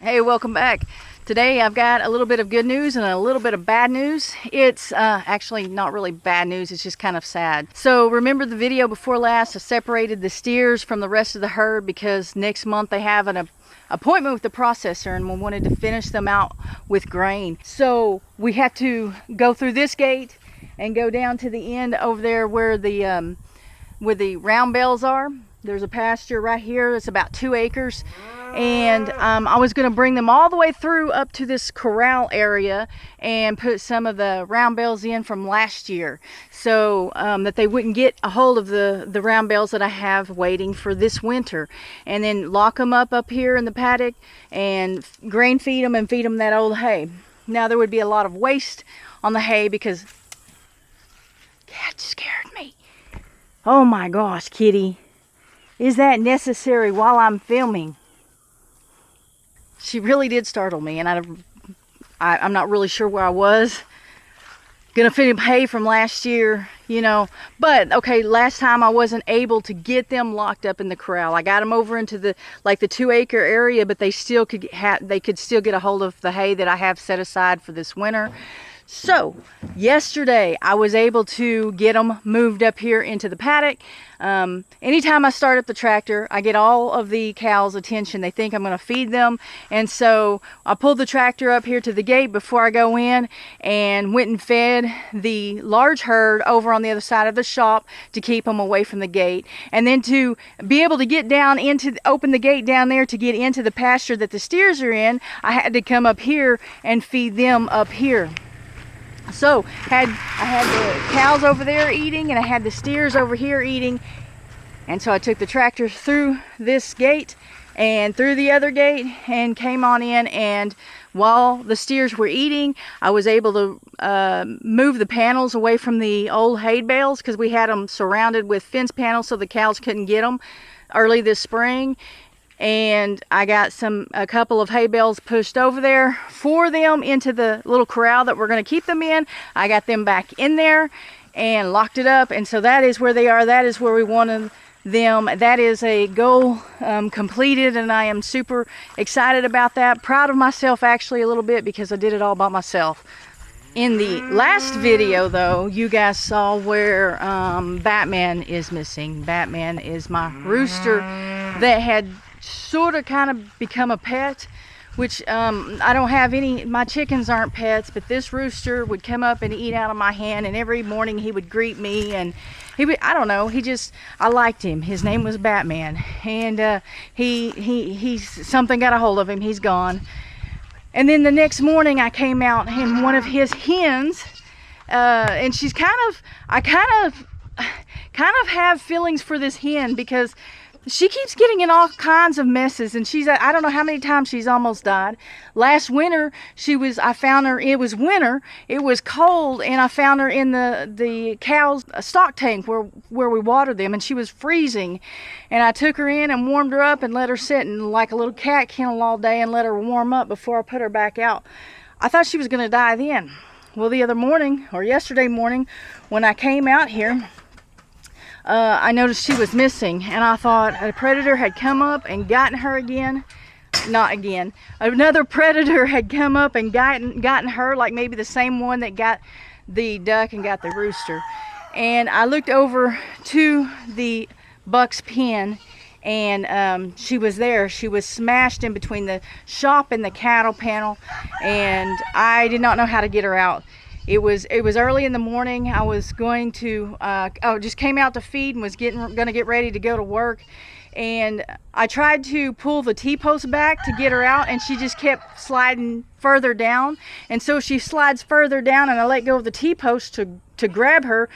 Hey, welcome back. Today I've got a little bit of good news and a little bit of bad news. It's actually not really bad news, it's just kind of sad. So remember the video before last, I separated the steers from the rest of the herd because next month they have an appointment with the processor and we wanted to finish them out with grain. So we had to go through this gate and go down to the end over there where the round bales are. There's a pasture right here. It's about 2 acres. And I was going to bring them all the way through up to this corral area and put some of the round bales in from last year so that they wouldn't get a hold of the round bales that I have waiting for this winter, and then lock them up here in the paddock and grain feed them and feed them that old hay. Now there would be a lot of waste on the hay because cat scared me. Oh my gosh, kitty. Is that necessary while I'm filming? She really did startle me, and I'm not really sure where I was. Gonna feed him hay from last year, you know. But okay, last time I wasn't able to get them locked up in the corral. I got them over into the 2-acre area, but they could still get a hold of the hay that I have set aside for this winter. So yesterday I was able to get them moved up here into the paddock. Anytime I start up the tractor, I get all of the cows' attention. They think I'm going to feed them, and so I pulled the tractor up here to the gate before I go in and went and fed the large herd over on the other side of the shop to keep them away from the gate, and then to be able to get down open the gate down there to get into the pasture that the steers are in, I had to come up here and feed them up here. So I had the cows over there eating, and I had the steers over here eating, and so I took the tractor through this gate and through the other gate and came on in, and while the steers were eating, I was able to move the panels away from the old hay bales because we had them surrounded with fence panels so the cows couldn't get them early this spring. And I got a couple of hay bales pushed over there for them into the little corral that we're going to keep them in. I got them back in there and locked it up, and so that is where they are. That is where we wanted them. That is a goal completed, and I am super excited about that. Proud of myself actually a little bit because I did it all by myself. In the last video though, you guys saw where Batman is missing. Batman is my rooster that had sort of kind of become a pet, which I don't have any, my chickens aren't pets, but this rooster would come up and eat out of my hand, and every morning he would greet me, and he would, I don't know, I liked him. His name was Batman, and he's something got a hold of him. He's gone. And then the next morning I came out and one of his hens, and I kind of have feelings for this hen because she keeps getting in all kinds of messes, and I don't know how many times she's almost died. Last winter, I found her, it was winter, it was cold, and I found her in the cow's stock tank where we water them, and she was freezing. And I took her in and warmed her up and let her sit in like a little cat kennel all day and let her warm up before I put her back out. I thought she was going to die then. Well, the other morning, or yesterday morning, when I came out here, I noticed she was missing, and I thought a predator had come up and gotten her again. Not again. Another predator had come up and gotten her, like maybe the same one that got the duck and got the rooster. And I looked over to the buck's pen, and she was there. She was smashed in between the shop and the cattle panel, and I did not know how to get her out. It was early in the morning. I was going to, just came out to feed and was going to get ready to go to work. And I tried to pull the T-post back to get her out, and she just kept sliding further down. And so she slides further down, and I let go of the T-post to grab her.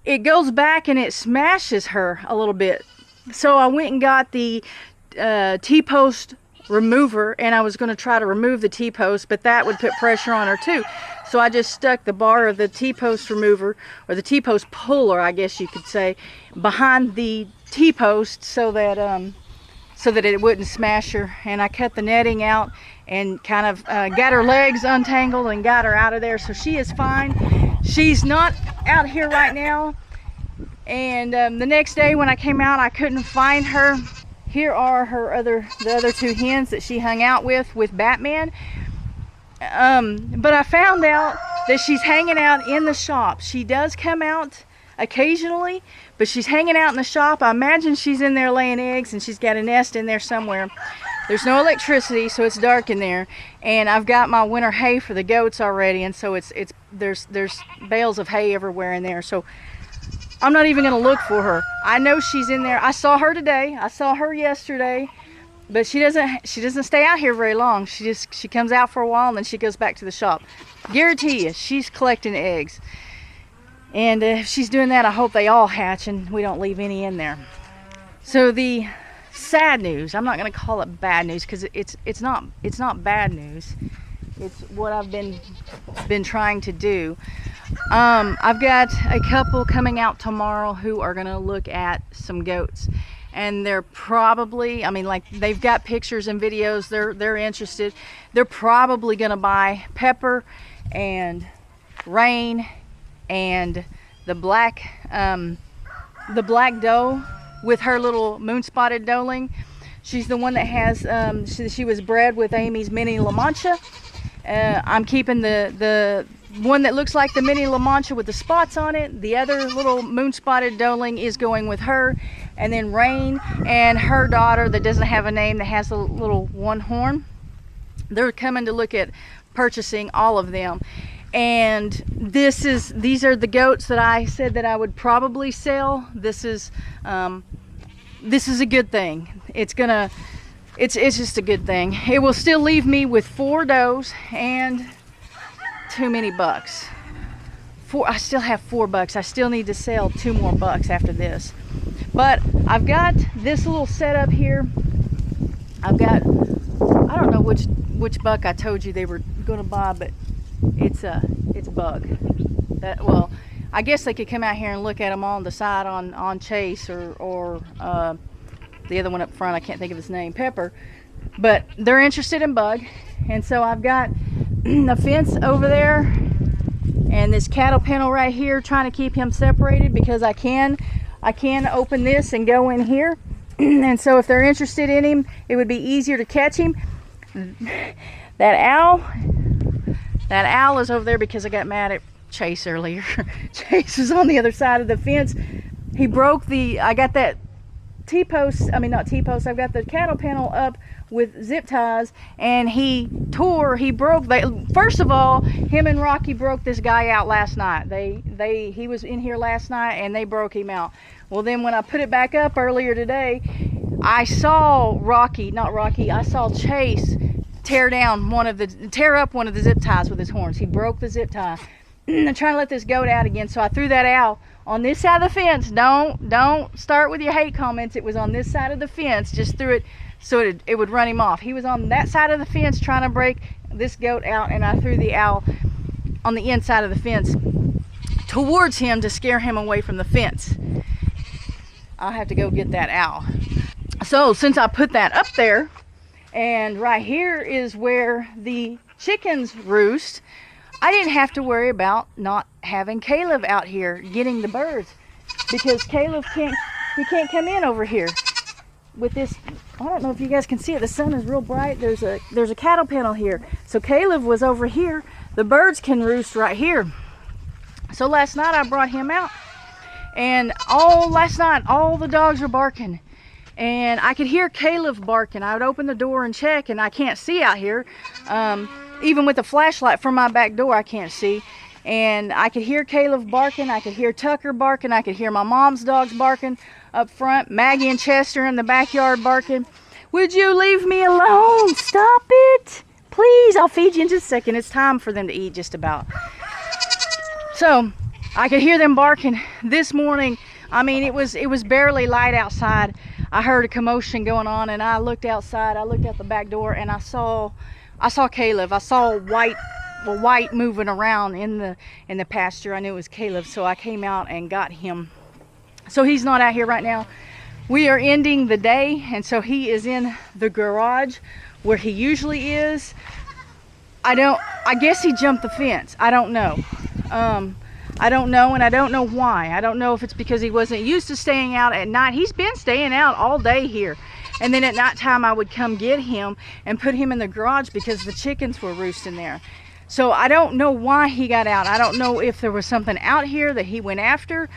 It goes back and it smashes her a little bit. So I went and got the T-post remover, and I was going to try to remove the T-post, but that would put pressure on her too. So I just stuck the bar of the T-post remover, or the T-post puller, I guess you could say, behind the T-post so that it wouldn't smash her. And I cut the netting out and kind of got her legs untangled and got her out of there. So she is fine. She's not out here right now. And the next day when I came out, I couldn't find her. here are the other two hens that she hung out with Batman. But I found out that she's hanging out in the shop. She does come out occasionally, but she's hanging out in the shop. I imagine she's in there laying eggs, and she's got a nest in there somewhere. There's no electricity, so it's dark in there, and I've got my winter hay for the goats already, and so there's bales of hay everywhere in there. So I'm not even going to look for her. I know she's in there. I saw her today. I saw her yesterday. But she doesn't stay out here very long. She comes out for a while and then she goes back to the shop. Guarantee you, she's collecting eggs. And if she's doing that, I hope they all hatch and we don't leave any in there. So the sad news, I'm not going to call it bad news because it's not bad news. It's what I've been trying to do. I've got a couple coming out tomorrow who are going to look at some goats. And they're probably, I mean, like, they've got pictures and videos, they're interested. They're probably gonna buy Pepper and Rain and the black doe with her little moon-spotted doeling. She's the one that has, she was bred with Amy's Mini La Mancha. I'm keeping the one that looks like the Mini La Mancha with the spots on it. The other little moon-spotted doeling is going with her. And then Rain and her daughter that doesn't have a name, that has a little one horn. They're coming to look at purchasing all of them. And these are the goats that I said that I would probably sell. This is a good thing. It's just a good thing. It will still leave me with 4 does and too many bucks. I still have 4 bucks. I still need to sell 2 more bucks after this. But I've got this little setup here. I don't know which buck I told you they were going to buy, but it's Bug. Well, I guess they could come out here and look at them all and decide on Chase or the other one up front. I can't think of his name, Pepper. But they're interested in Bug, and so I've got a fence over there and this cattle kennel right here, trying to keep him separated because I can open this and go in here. And so if they're interested in him, it would be easier to catch him. That owl is over there because I got mad at Chase earlier. Chase is on the other side of the fence. He broke I got that T-post, I mean not T-post, I've got the cattle panel up with zip ties, and he broke, first of all, him and Rocky broke this guy out last night. He was in here last night and they broke him out. Well, then when I put it back up earlier today, I saw I saw Chase tear up one of the zip ties with his horns. He broke the zip tie. I'm trying to let this goat out again, so I threw that owl on this side of the fence. Don't start with your hate comments. It was on this side of the fence. Just threw it so it would run him off. He was on that side of the fence trying to break this goat out, and I threw the owl on the inside of the fence towards him to scare him away from the fence. I'll have to go get that owl. So since I put that up there, and right here is where the chickens roost, I didn't have to worry about not having Caleb out here getting the birds, because Caleb can't come in over here with this. I don't know if you guys can see it. The sun is real bright. There's a cattle panel here. So Caleb was over here. The birds can roost right here. So last night I brought him out, and last night all the dogs were barking. And I could hear Caleb barking. I would open the door and check, and I can't see out here. Even with the flashlight from my back door, I can't see. And I could hear Caleb barking. I could hear Tucker barking. I could hear my mom's dogs barking up front. Maggie and Chester in the backyard barking. Would you leave me alone? Stop it. Please, I'll feed you in just a second. It's time for them to eat just about. So I could hear them barking this morning. I mean, it was barely light outside. I heard a commotion going on, and I looked outside. I looked out the back door, and I saw Caleb. I saw white moving around in the pasture. I knew it was Caleb, so I came out and got him. So he's not out here right now. We are ending the day, and so he is in the garage where he usually is. I guess he jumped the fence. I don't know. I don't know, and I don't know why. I don't know if it's because he wasn't used to staying out at night. He's been staying out all day here, And then at nighttime I would come get him and put him in the garage because the chickens were roosting there. So I don't know why he got out. I don't know if there was something out here that he went after,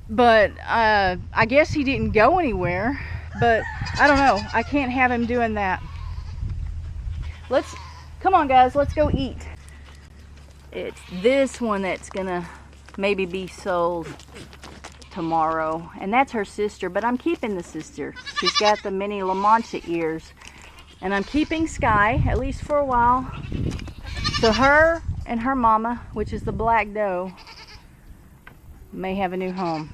but I guess he didn't go anywhere. But I don't know. I can't have him doing that. Come on guys, let's go eat. It's this one that's gonna maybe be sold tomorrow, and that's her sister, but I'm keeping the sister. She's got the mini La Mancha ears, and I'm keeping Sky, at least for a while. So her and her mama, which is the black doe, may have a new home.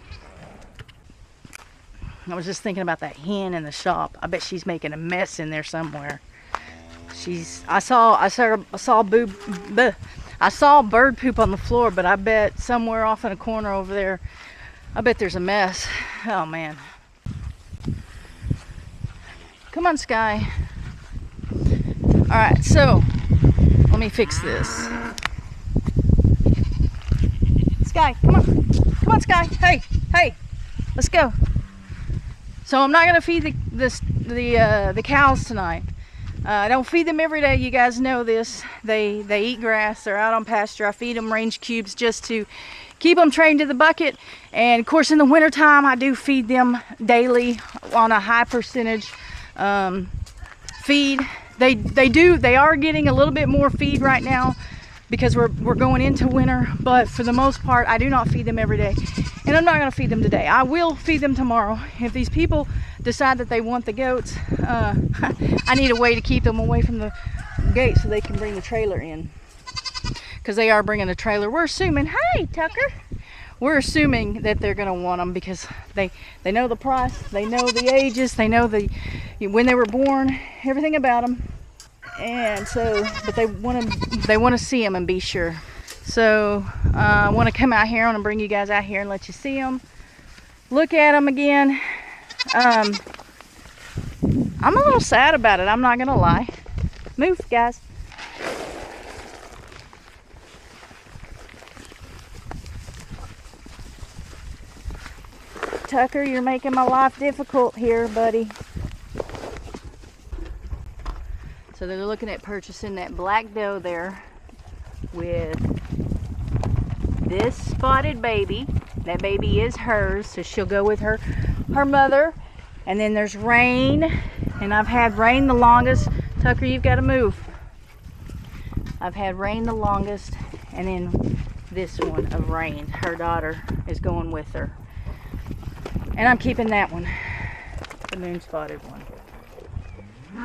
I was just thinking about that hen in the shop. I bet she's making a mess in there somewhere. I saw bird poop on the floor, but I bet somewhere off in a corner over there, I bet there's a mess. Oh man. Come on, Sky. All right, so let me fix this. Sky, come on. Come on, Sky. Hey, let's go. So I'm not gonna feed the cows tonight. I don't feed them every day. You guys know this. They eat grass. They're out on pasture. I feed them range cubes just to keep them trained to the bucket. And of course, in the wintertime, I do feed them daily on a high percentage feed. They are getting a little bit more feed right now because we're going into winter, but for the most part, I do not feed them every day. And I'm not gonna feed them today. I will feed them tomorrow. If these people decide that they want the goats, I need a way to keep them away from the gate so they can bring the trailer in. Because they are bringing a trailer. We're assuming, hey Tucker, we're assuming that they're gonna want them because they know the price, they know the ages, they know when they were born, everything about them. And so, but they want to see them and be sure. So I want to come out here. I want to bring you guys out here and let you see them, look at them again. I'm a little sad about it, I'm not gonna lie. Move, guys. Tucker, you're making my life difficult here, buddy. So they're looking at purchasing that black doe there with this spotted baby. That baby is hers, so she'll go with her mother. And then there's Rain, and I've had Rain the longest. Tucker, you've got to move. I've had Rain the longest, and then this one of Rain, her daughter, is going with her. And I'm keeping that one, the moon spotted one.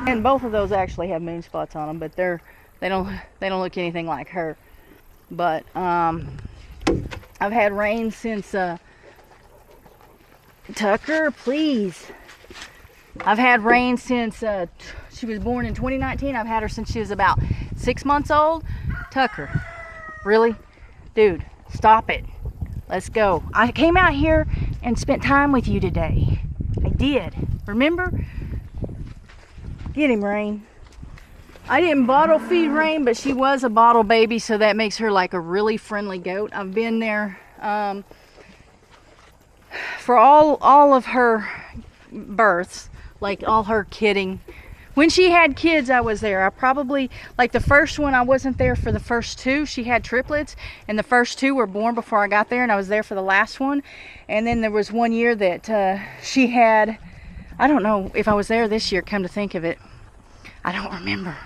And both of those actually have moon spots on them, but they don't look anything like her. But I've had Rain since Tucker, please. I've had Rain since she was born in 2019. I've had her since she was about 6 months old. Tucker, really? Dude, stop it. Let's go. I came out here and spent time with you today. I did. Remember? Get him, Rain. I didn't bottle feed Rain, but she was a bottle baby, so that makes her like a really friendly goat. I've been there for all of her births, like all her kidding. When she had kids, I was there. I probably, like the first one, I wasn't there for the first two. She had triplets, and the first two were born before I got there, and I was there for the last one. And then there was one year that she had, I don't know if I was there this year, come to think of it. I don't remember.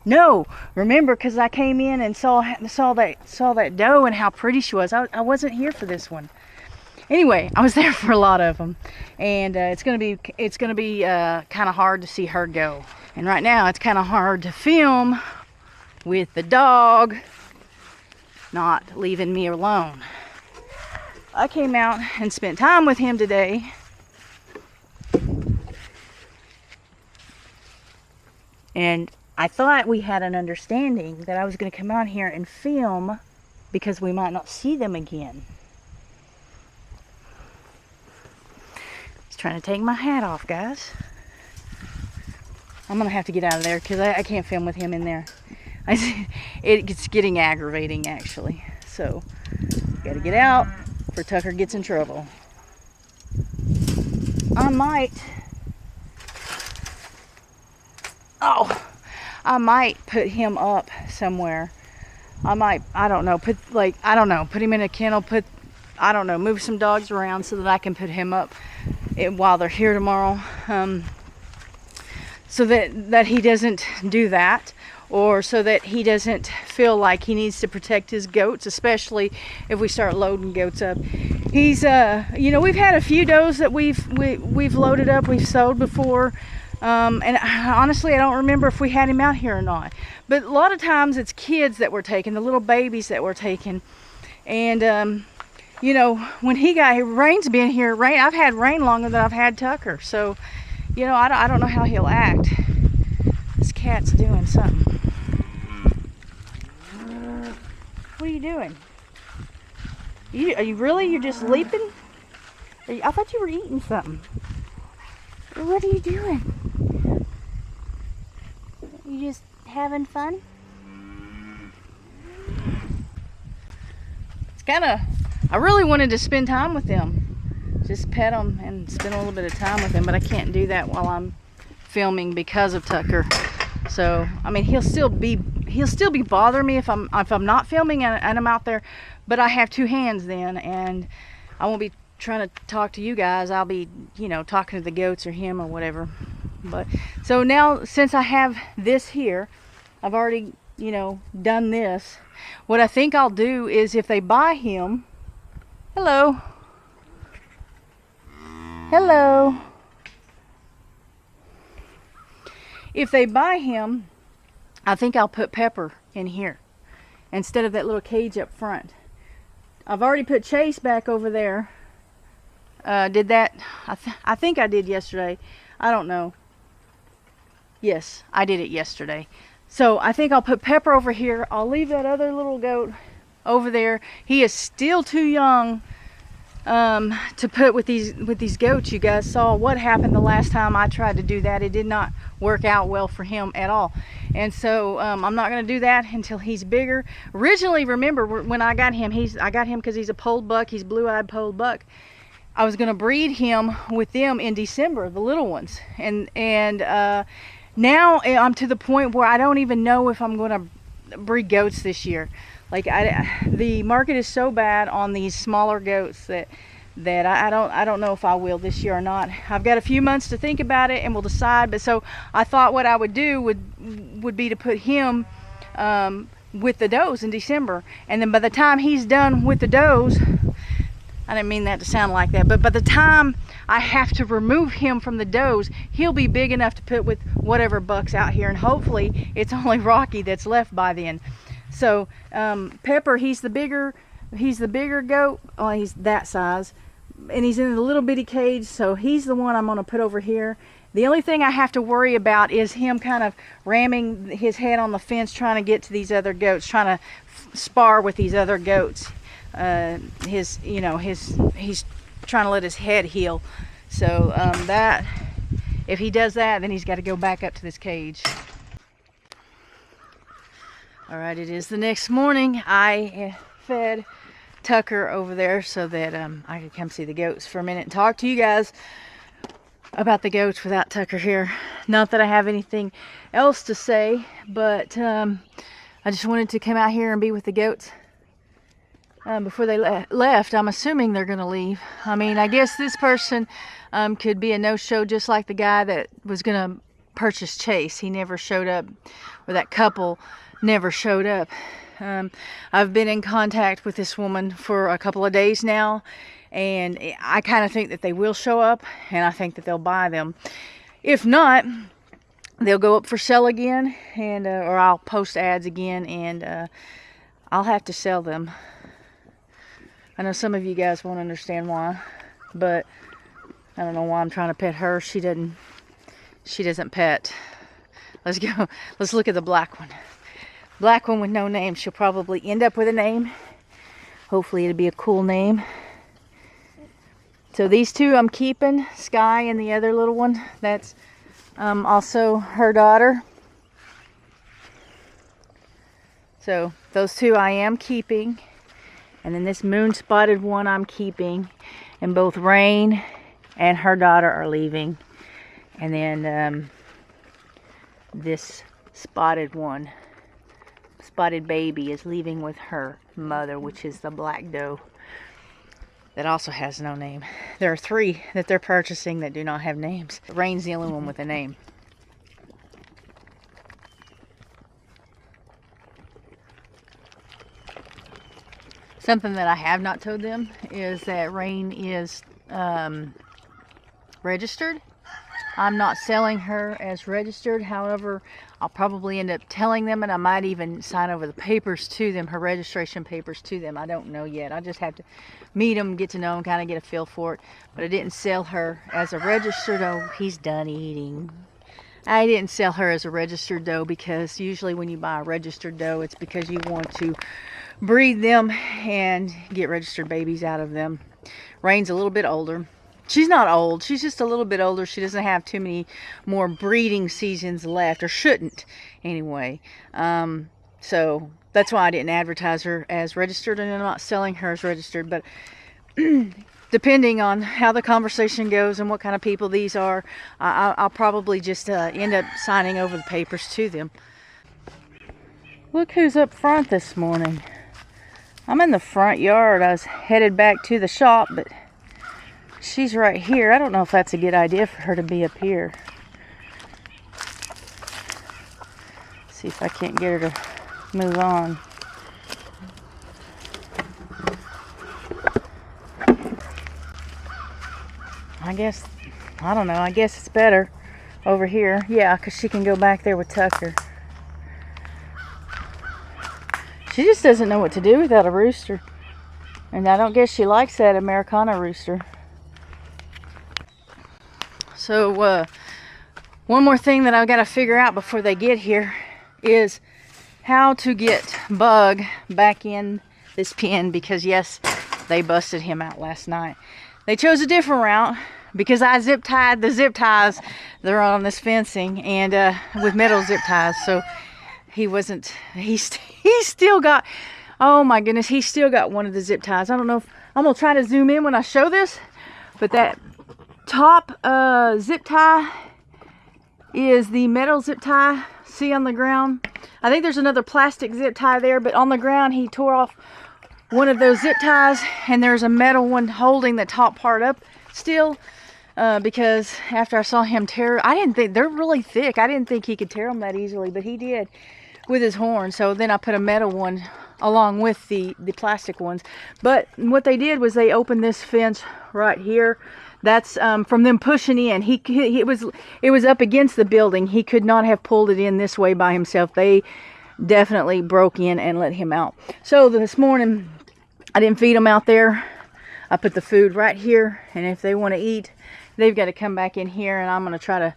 No, remember, because I came in and saw that doe and how pretty she was. I wasn't here for this one. Anyway, I was there for a lot of them, and it's gonna be kind of hard to see her go. And right now, it's kind of hard to film with the dog not leaving me alone. I came out and spent time with him today. And I thought we had an understanding that I was going to come out here and film because we might not see them again. Just trying to take my hat off, guys. I'm going to have to get out of there because I can't film with him in there. It's getting aggravating, actually. So, got to get out before Tucker gets in trouble. I might Oh, I might put him up somewhere. I don't know, put him in a kennel, move some dogs around so that I can put him up while they're here tomorrow. So that he doesn't do that, or so that he doesn't feel like he needs to protect his goats, especially if we start loading goats up. He's we've had a few does that we've loaded up, we've sold before, and honestly I don't remember if we had him out here or not, but a lot of times it's kids that we're taking, the little babies that we're taking. And when Rain's been here, I've had Rain longer than I've had Tucker, so I don't know how he'll act. This cat's doing something. What are you doing? You're just leaping? I thought you were eating something. What are you doing? You just having fun? I really wanted to spend time with them. Just pet them and spend a little bit of time with them, but I can't do that while I'm filming because of Tucker. So, I mean, he'll still be bothering me if I'm not filming and I'm out there, but I have two hands then, and I won't be trying to talk to you guys. I'll be, talking to the goats or him or whatever. But so now, since I have this here, I've already, done this. What I think I'll do is, if they buy him, hello. If they buy him, I think I'll put Pepper in here instead of that little cage up front. I've already put Chase back over there. Did that? I think I did yesterday. I don't know. Yes, I did it yesterday. So I think I'll put Pepper over here. I'll leave that other little goat over there. He is still too young to put with these goats. You guys saw what happened the last time I tried to do that. It did not work out well for him at all. And so I'm not going to do that until he's bigger. Originally, remember when I got him, I got him because he's a polled buck. He's blue-eyed polled buck. I was going to breed him with them in December, the little ones. And now I'm to the point where I don't even know if I'm going to breed goats this year. Like, the market is so bad on these smaller goats that I don't know if I will this year or not. I've got a few months to think about it and we'll decide. But so I thought what I would do would be to put him with the does in December, and then by the time he's done with the does, I didn't mean that to sound like that, but by the time I have to remove him from the does, he'll be big enough to put with whatever bucks out here, and hopefully it's only Rocky that's left by then. So Pepper, he's the bigger goat. Oh, he's that size, and he's in a little bitty cage, so he's the one I'm going to put over here. The only thing I have to worry about is him kind of ramming his head on the fence, trying to get to these other goats, trying to spar with these other goats. He's trying to let his head heal. So that, if he does that, then he's got to go back up to this cage. All right, it is the next morning. I fed Tucker over there so that I could come see the goats for a minute and talk to you guys about the goats without Tucker here. Not that I have anything else to say, but I just wanted to come out here and be with the goats before they left. I'm assuming they're going to leave. I mean, I guess this person could be a no-show, just like the guy that was going to purchase Chase. He never showed up, or that couple never showed up. I've been in contact with this woman for a couple of days now, and I kind of think that they will show up, and I think that they'll buy them. If not, they'll go up for sale again, and or I'll post ads again, and I'll have to sell them. I know some of you guys won't understand why, but I don't know why I'm trying to pet her. She doesn't pet. Let's go. Let's look at the black one. Black one with no name. She'll probably end up with a name. Hopefully it'll be a cool name. So these two I'm keeping, Sky and the other little one. That's also her daughter. So those two I am keeping. And then this moon spotted one I'm keeping. And both Rain and her daughter are leaving. And then this spotted one, spotted baby, is leaving with her mother, which is the black doe that also has no name. There are 3 that they're purchasing that do not have names. Rain's the only one with a name. Something that I have not told them is that Rain is registered. I'm not selling her as registered. However, I'll probably end up telling them, and I might even sign over the papers to them, her registration papers to them. I don't know yet. I just have to meet them, get to know them, kind of get a feel for it. But I didn't sell her as a registered. Oh, he's done eating. I didn't sell her as a registered doe because usually when you buy a registered doe, it's because you want to breed them and get registered babies out of them. Rain's a little bit older. She's not old, she's just a little bit older. She doesn't have too many more breeding seasons left, or shouldn't anyway. So that's why I didn't advertise her as registered, and I'm not selling her as registered. But depending on how the conversation goes and what kind of people these are, I'll probably just end up signing over the papers to them. Look who's up front this morning. I'm in the front yard. I was headed back to the shop, but she's right here. I don't know if that's a good idea for her to be up here. See if I can't get her to move on. I don't know. I guess it's better over here. Yeah, because she can go back there with Tucker. She just doesn't know what to do without a rooster. And I don't guess she likes that Americana rooster. So, one more thing that I've got to figure out before they get here is how to get Bug back in this pen, because yes, they busted him out last night. They chose a different route because I zip tied the zip ties that are on this fencing, and with metal zip ties, so he still got, oh my goodness, he still got one of the zip ties. I don't know if I'm gonna try to zoom in when I show this, but that top zip tie is the metal zip tie. See on the ground? I think there's another plastic zip tie there, but on the ground he tore off one of those zip ties, and there's a metal one holding the top part up still, because after I saw him tear, I didn't think, they're really thick, I didn't think he could tear them that easily, but he did with his horn. So then I put a metal one along with the plastic ones. But what they did was they opened this fence right here. That's from them pushing in. It was up against the building. He could not have pulled it in this way by himself. They definitely broke in and let him out. So this morning I didn't feed them out there. I put the food right here, and if they want to eat, they've got to come back in here, and I'm going to try to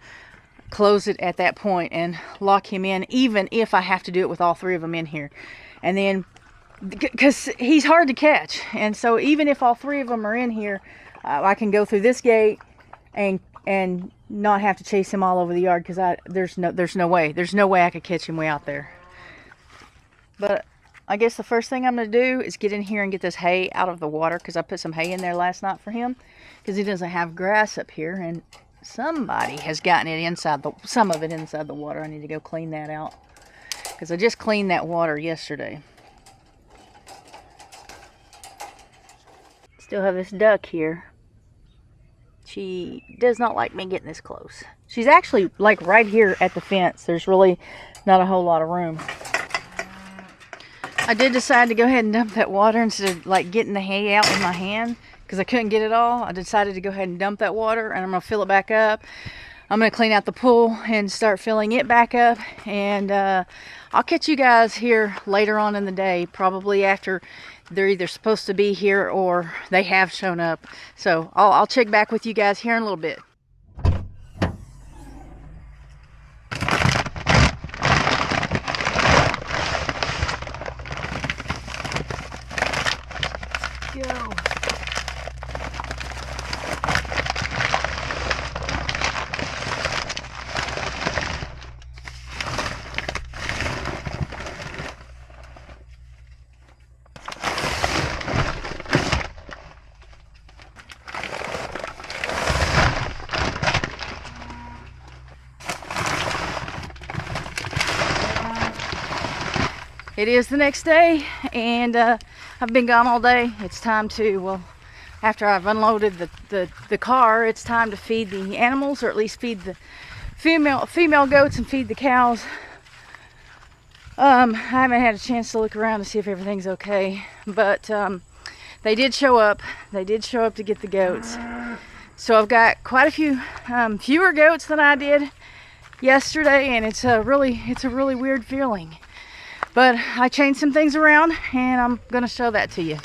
close it at that point and lock him in, even if I have to do it with all 3 of them in here. And then, because he's hard to catch, and so even if all 3 of them are in here, I can go through this gate and not have to chase him all over the yard, because there's no way I could catch him way out there. But I guess the first thing I'm going to do is get in here and get this hay out of the water, because I put some hay in there last night for him, because he doesn't have grass up here, and somebody has gotten it some of it inside the water. I need to go clean that out, because I just cleaned that water yesterday. Still have this duck here. She does not like me getting this close. She's actually like right here at the fence. There's really not a whole lot of room. I did decide to go ahead and dump that water instead of like getting the hay out with my hand, because I couldn't get it all. I decided to go ahead and dump that water, and I'm going to fill it back up. I'm going to clean out the pool and start filling it back up, and I'll catch you guys here later on in the day, probably after they're either supposed to be here or they have shown up. So I'll check back with you guys here in a little bit. Go. it is the next day, and I've been gone all day. It's time to, well, after I've unloaded the car, it's time to feed the animals, or at least feed the female goats and feed the cows. I haven't had a chance to look around to see if everything's okay, but they did show up. They did show up to get the goats. So I've got quite a few fewer goats than I did yesterday, and it's a really weird feeling. But I changed some things around, and I'm gonna show that to you.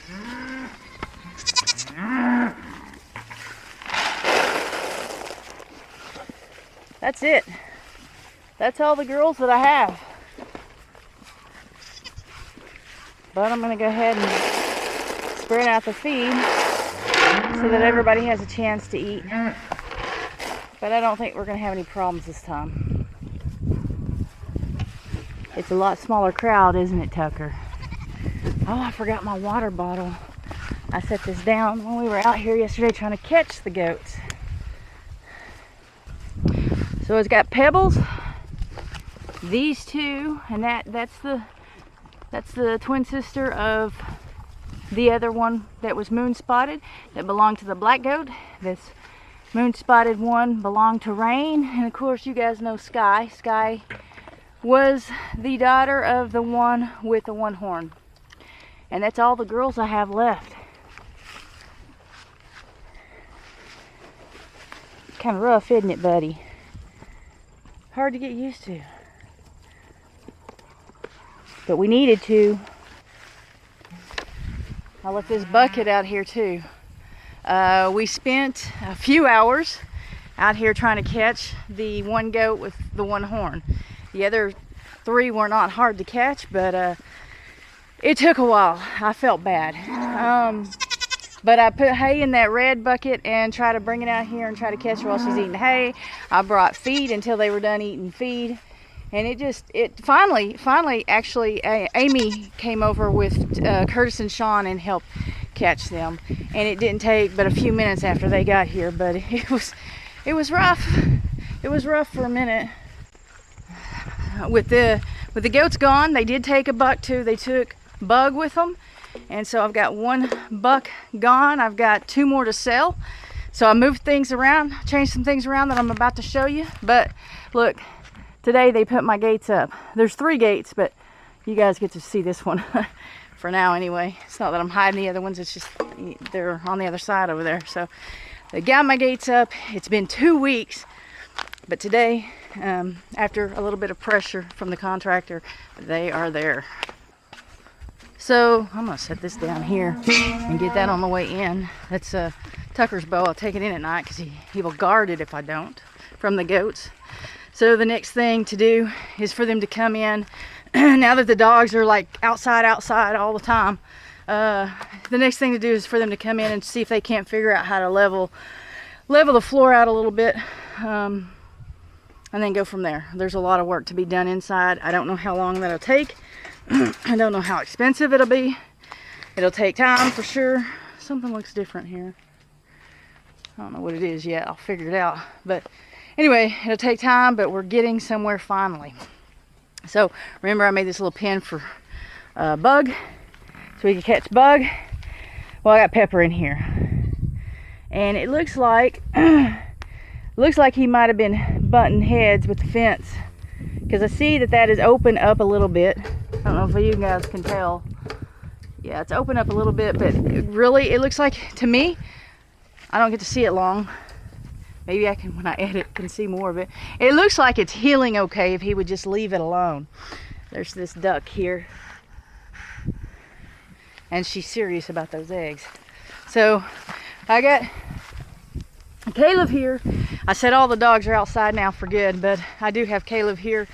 That's it. That's all the girls that I have. But I'm gonna go ahead and spread out the feed so that everybody has a chance to eat. But I don't think we're gonna have any problems this time. It's a lot smaller crowd, isn't it, Tucker? Oh, I forgot my water bottle. I set this down when we were out here yesterday trying to catch the goats. So it's got Pebbles, these two, and that's the twin sister of the other one that was moon spotted, that belonged to the black goat. This moon spotted one belonged to Rain, and of course you guys know Sky. Sky was the daughter of the one with the one horn. And that's all the girls I have left. Kind of rough, isn't it, buddy? Hard to get used to. But we needed to. I left this bucket out here too. We spent a few hours out here trying to catch the one goat with the one horn. The other three were not hard to catch, but it took a while. I felt bad. But I put hay in that red bucket and try to bring it out here and try to catch her while she's eating hay. I brought feed until they were done eating feed. And it finally, actually, Amy came over with Curtis and Sean and helped catch them. And it didn't take but a few minutes after they got here, but it was rough. It was rough for a minute. With the goats gone, they did take a buck too. They took Bug with them. And so I've got one buck gone. I've got two more to sell. So I moved things around, changed some things around that I'm about to show you. But look, today they put my gates up. There's 3 gates, but you guys get to see this one for now anyway. It's not that I'm hiding the other ones, it's just they're on the other side over there. So they got my gates up. It's been 2 weeks, but today, after a little bit of pressure from the contractor, they are there. So I'm gonna set this down here and get that on the way in. That's Tucker's bow. I'll take it in at night because he will guard it if I don't from the goats. So the next thing to do is for them to come in. Now that the dogs are like outside all the time, the next thing to do is for them to come in and see if they can't figure out how to level the floor out a little bit, and then go from there. There's a lot of work to be done inside. I don't know how long that'll take. I don't know how expensive it'll be. It'll take time for sure. Something looks different here. I don't know what it is yet. I'll figure it out. But anyway, it'll take time, but we're getting somewhere finally. So remember, I made this little pen for Bug, so we can catch Bug. Well, I got Pepper in here, and it looks like he might have been butting heads with the fence, because I see that is open up a little bit. I don't know if you guys can tell. Yeah, it's open up a little bit, but it looks like, to me, I don't get to see it long. Maybe I can, when I edit, can see more of it. It looks like it's healing okay if he would just leave it alone. There's this duck here, and she's serious about those eggs. So I got Caleb here. I said all the dogs are outside now for good, but I do have Caleb here.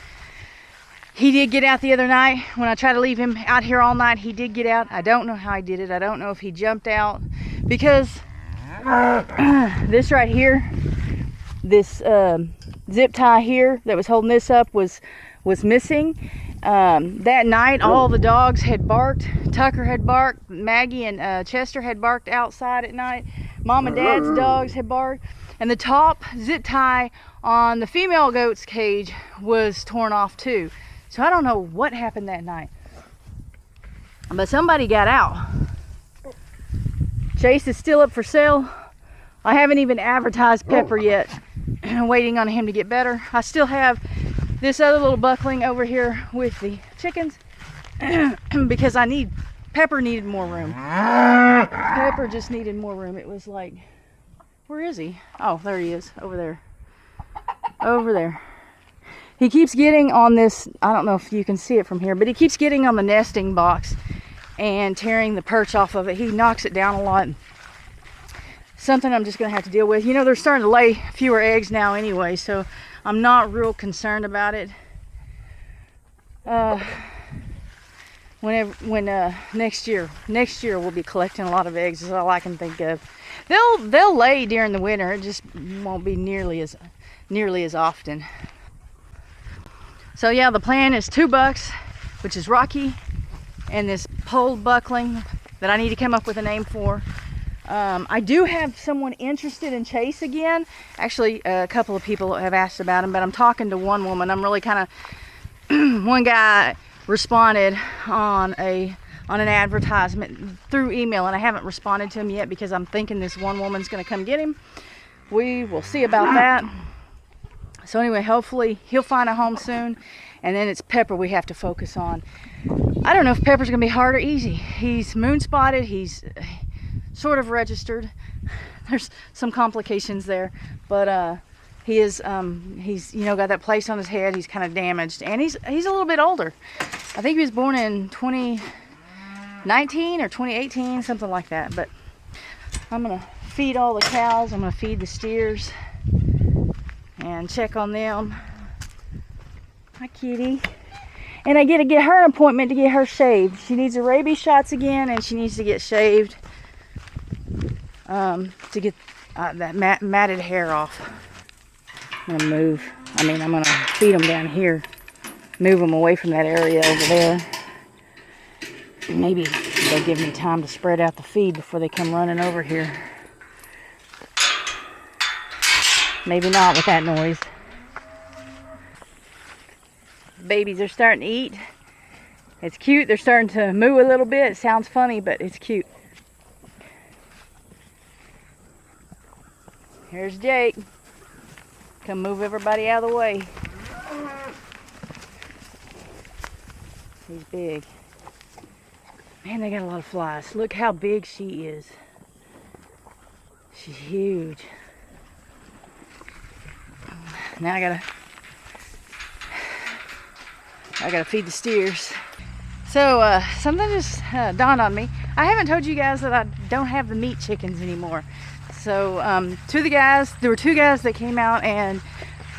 He did get out the other night. When I tried to leave him out here all night, he did get out. I don't know how he did it. I don't know if he jumped out, because this right here, this zip tie here that was holding this up was missing. That night, all the dogs had barked. Tucker had barked. Maggie and Chester had barked outside at night. Mom and Dad's dogs had barked. And the top zip tie on the female goat's cage was torn off too. So I don't know what happened that night. But somebody got out. Chase is still up for sale. I haven't even advertised Pepper yet. I'm waiting on him to get better. I still have this other little buckling over here with the chickens because Pepper needed more room. Pepper just needed more room. It was like, where is he? Oh, there he is, over there. Over there. He keeps getting on this, I don't know if you can see it from here, but he keeps getting on the nesting box and tearing the perch off of it. He knocks it down a lot. Something I'm just going to have to deal with. You know, they're starting to lay fewer eggs now anyway, so I'm not real concerned about it. Next year we'll be collecting a lot of eggs is all I can think of. They'll lay during the winter. It just won't be nearly as often. So yeah, the plan is 2 bucks, which is Rocky, and this pole buckling that I need to come up with a name for. I do have someone interested in Chase again. Actually, a couple of people have asked about him, but I'm talking to one woman. I'm really kind of one guy responded on an advertisement through email, and I haven't responded to him yet because I'm thinking this one woman's going to come get him. We will see about that. So anyway, hopefully he'll find a home soon, and then it's Pepper we have to focus on. I don't know if Pepper's going to be hard or easy. He's moon spotted. He's sort of registered. There's some complications there, but he's got that place on his head. He's kind of damaged, and he's a little bit older. I think he was born in 2019 or 2018, something like that. But I'm gonna feed all the cows. I'm gonna feed the steers and check on them. Hi, kitty. And I get to get her an appointment to get her shaved. She needs her rabies shots again, and she needs to get shaved to get that matted hair off. I'm gonna feed them down here, move them away from that area over there. Maybe they'll give me time to spread out the feed before they come running over here. Maybe not with that noise. Babies are starting to eat. It's cute. They're starting to moo a little bit. It sounds funny, but it's cute. Here's Jake. Come move everybody out of the way. He's big. Man, they got a lot of flies. Look how big she is. She's huge. Now I gotta feed the steers. So something just dawned on me. I haven't told you guys that I don't have the meat chickens anymore. So there were 2 guys that came out and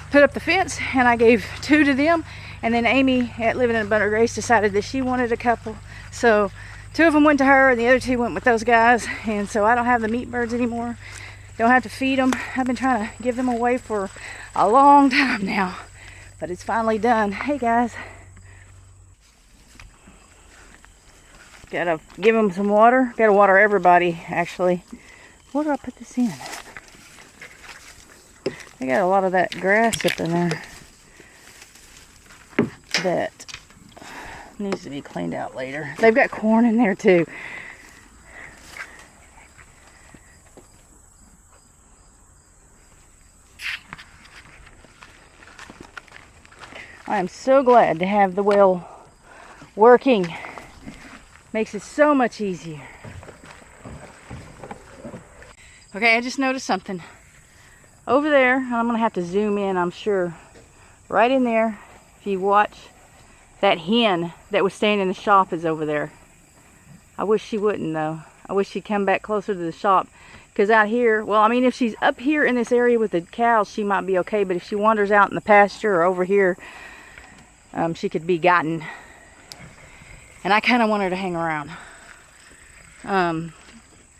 put up the fence, and I gave 2 to them, and then Amy at Living in Abundant Grace decided that she wanted a couple. So 2 of them went to her, and the other 2 went with those guys, and so I don't have the meat birds anymore. Don't have to feed them. I've been trying to give them away for a long time now, but it's finally done. Hey guys. Gotta give them some water. Gotta water everybody, actually. Where do I put this in? I got a lot of that grass up in there that needs to be cleaned out later. They've got corn in there too. I am so glad to have the well working. Makes it so much easier. Okay, I just noticed something. Over there, and I'm going to have to zoom in, I'm sure. Right in there, if you watch, that hen that was staying in the shop is over there. I wish she wouldn't, though. I wish she'd come back closer to the shop. Because out here, well, I mean, if she's up here in this area with the cows, she might be okay. But if she wanders out in the pasture or over here, she could be gotten. And I kind of want her to hang around.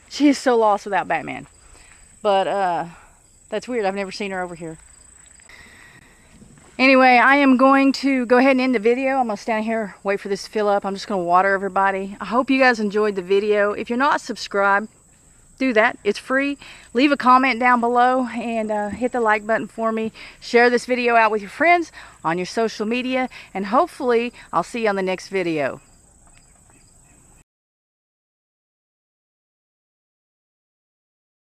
She is so lost without Batman. But that's weird. I've never seen her over here. Anyway, I am going to go ahead and end the video. I'm going to stand here, wait for this to fill up. I'm just going to water everybody. I hope you guys enjoyed the video. If you're not subscribed, do that. It's free. Leave a comment down below and hit the like button for me. Share this video out with your friends on your social media. And hopefully, I'll see you on the next video.